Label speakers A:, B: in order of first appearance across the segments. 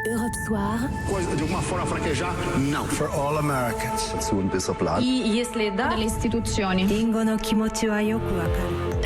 A: Europe Soir.
B: De uma forma fraquejada? Não. For all Americans.
C: Если да, dalle istituzioni.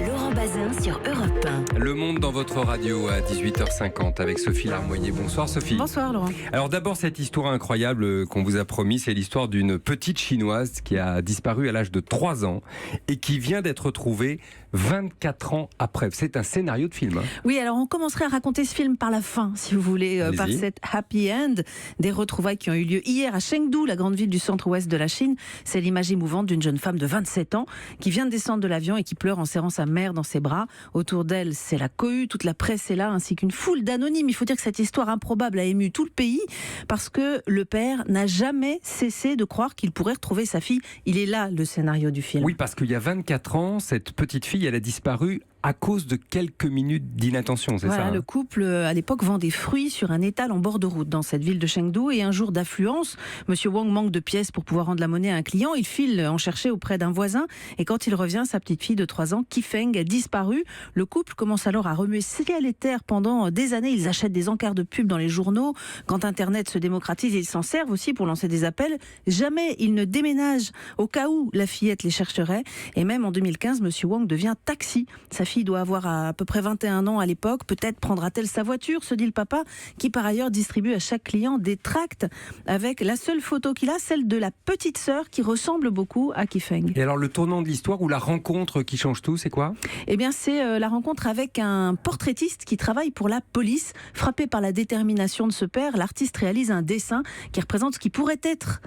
A: Laurent Bazin sur Europe 1.
D: Le Monde dans votre radio à 18h50 avec Sophie Larmoyer. Bonsoir Sophie.
E: Bonsoir Laurent.
D: Alors d'abord cette histoire incroyable qu'on vous a promis, c'est l'histoire d'une petite chinoise qui a disparu à l'âge de 3 ans et qui vient d'être retrouvée 24 ans après. C'est un scénario de film.
E: Oui, alors on commencerait à raconter ce film par la fin, si vous voulez, par cette happy end des retrouvailles qui ont eu lieu hier à Chengdu, la grande ville du centre-ouest de la Chine. C'est l'image émouvante d'une jeune femme de 27 ans qui vient de descendre de l'avion et qui pleure en serrant sa mère dans ses bras. Autour d'elle, c'est la cohue, toute la presse est là, ainsi qu'une foule d'anonymes. Il faut dire que cette histoire improbable a ému tout le pays parce que le père n'a jamais cessé de croire qu'il pourrait retrouver sa fille. Il est là, le scénario du film.
D: Oui, parce qu'il y a 24 ans, cette petite fille, elle a disparu à cause de quelques minutes d'inattention, c'est
E: voilà,
D: ça, hein?
E: Le couple, à l'époque, vend des fruits sur un étal en bord de route dans cette ville de Chengdu. Et un jour d'affluence, Monsieur Wang manque de pièces pour pouvoir rendre la monnaie à un client. Il file en chercher auprès d'un voisin. Et quand il revient, sa petite fille de 3 ans, Qifeng, a disparu. Le couple commence alors à remuer ciel et terre pendant des années. Ils achètent des encarts de pub dans les journaux. Quand Internet se démocratise, ils s'en servent aussi pour lancer des appels. Jamais ils ne déménagent au cas où la fillette les chercherait. Et même en 2015, Monsieur Wang devient taxi. Sa fille doit avoir à peu près 21 ans à l'époque. Peut-être prendra-t-elle sa voiture, se dit le papa, qui par ailleurs distribue à chaque client des tracts avec la seule photo qu'il a, celle de la petite sœur qui ressemble beaucoup à Qifeng.
D: Et alors le tournant de l'histoire ou la rencontre qui change tout, c'est quoi ?
E: Eh bien c'est la rencontre avec un portraitiste qui travaille pour la police. Frappé par la détermination de ce père, l'artiste réalise un dessin qui représente ce que pourrait être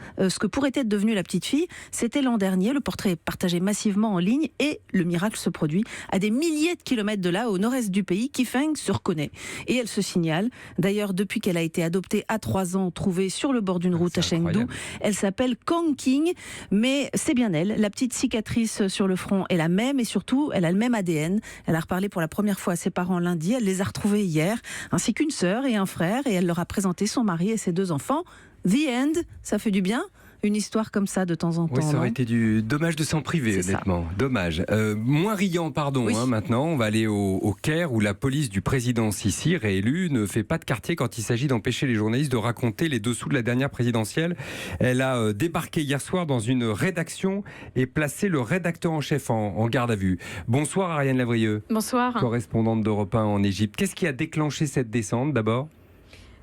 E: devenue la petite fille. C'était l'an dernier, le portrait est partagé massivement en ligne et le miracle se produit. À des milliers de kilomètres de là, au nord-est du pays, Qifeng se reconnaît et elle se signale. D'ailleurs, depuis qu'elle a été adoptée à 3 ans, trouvée sur le bord d'une route à Chengdu, elle s'appelle Kong King, mais c'est bien elle. La petite cicatrice sur le front est la même et surtout, elle a le même ADN. Elle a reparlé pour la première fois à ses parents lundi, elle les a retrouvés hier, ainsi qu'une sœur et un frère, et elle leur a présenté son mari et ses 2 enfants. The End, ça fait du bien ? Une histoire comme ça de temps en temps.
D: Oui, ça aurait
E: non ?
D: été dommage de s'en priver,
E: C'est
D: honnêtement. Ça. Dommage. Moins riant, pardon,
E: oui.
D: Maintenant. On va aller au Caire où la police du président Sisi, réélu, ne fait pas de quartier quand il s'agit d'empêcher les journalistes de raconter les dessous de la dernière présidentielle. Elle a débarqué hier soir dans une rédaction et placé le rédacteur en chef en garde à vue. Bonsoir Ariane Lavrieux.
C: Bonsoir.
D: Correspondante d'Europe 1 en Égypte. Qu'est-ce qui a déclenché cette descente d'abord ?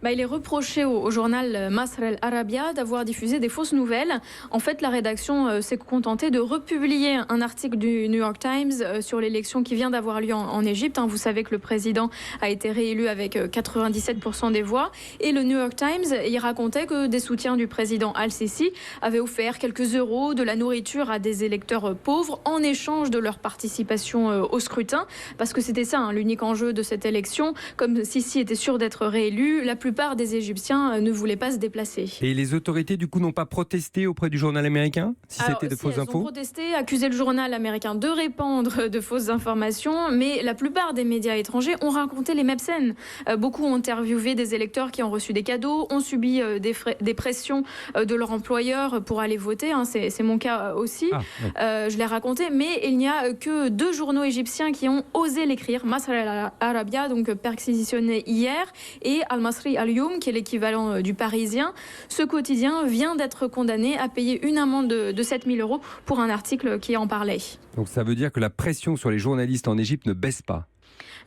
C: Il est reproché au journal Masr El Arabia d'avoir diffusé des fausses nouvelles. En fait, la rédaction s'est contentée de republier un article du New York Times sur l'élection qui vient d'avoir lieu en Égypte. Vous savez que le président a été réélu avec 97% des voix. Et le New York Times, il racontait que des soutiens du président Al-Sisi avaient offert quelques euros, de la nourriture à des électeurs pauvres en échange de leur participation au scrutin. Parce que c'était ça, l'unique enjeu de cette élection. Comme Sisi était sûr d'être réélu, la plupart des Égyptiens ne voulaient pas se déplacer.
D: Et les autorités, du coup, n'ont pas protesté auprès du journal américain si c'était de fausses infos ?
C: Elles ont protesté, accusé le journal américain de répandre de fausses informations, mais la plupart des médias étrangers ont raconté les mêmes scènes. Beaucoup ont interviewé des électeurs qui ont reçu des cadeaux, ont subi des pressions de leur employeur pour aller voter. C'est mon cas aussi. Je l'ai raconté, mais il n'y a que 2 journaux égyptiens qui ont osé l'écrire. Masr El Arabia, donc perquisitionné hier, et Al-Masri Al-Youm, qui est l'équivalent du Parisien. Ce quotidien vient d'être condamné à payer une amende de 7 000 € pour un article qui en parlait.
D: Donc ça veut dire que la pression sur les journalistes en Égypte ne baisse pas ?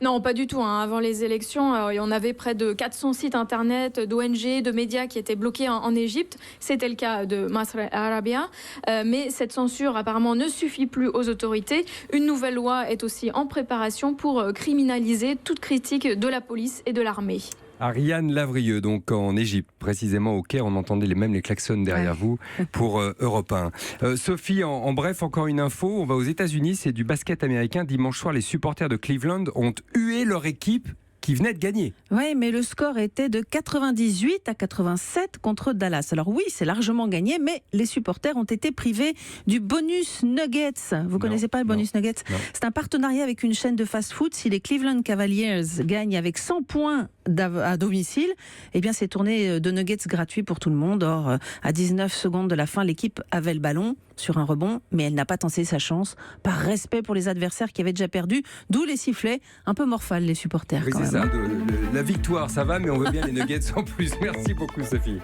C: Non, pas du tout. Avant les élections, on avait près de 400 sites internet, d'ONG, de médias qui étaient bloqués en Égypte. C'était le cas de Masr El Arabia. Mais cette censure, apparemment, ne suffit plus aux autorités. Une nouvelle loi est aussi en préparation pour criminaliser toute critique de la police et de l'armée.
D: Ariane Lavrieux, donc en Égypte, précisément au Caire, on entendait les klaxons derrière vous pour Europe 1. Sophie, en bref, encore une info, on va aux États-Unis, c'est du basket américain. Dimanche soir, les supporters de Cleveland ont hué leur équipe qui venait de gagner.
E: Oui, mais le score était de 98-87 contre Dallas. Alors oui, c'est largement gagné, mais les supporters ont été privés du bonus Nuggets. Vous connaissez pas le bonus Nuggets ?
D: Non.
E: C'est un partenariat avec une chaîne de fast-food. Si les Cleveland Cavaliers gagnent avec 100 points à domicile, eh bien c'est tourné de nuggets gratuits pour tout le monde. Or, à 19 secondes de la fin, l'équipe avait le ballon. sur un rebond, mais elle n'a pas tenté sa chance par respect pour les adversaires qui avaient déjà perdu, d'où les sifflets un peu morphales, les supporters.
D: Oui,
E: quand
D: c'est
E: même.
D: ça, la victoire ça va, mais on veut bien les nuggets en plus. Merci beaucoup Sophie.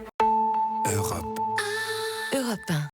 A: Europe 1.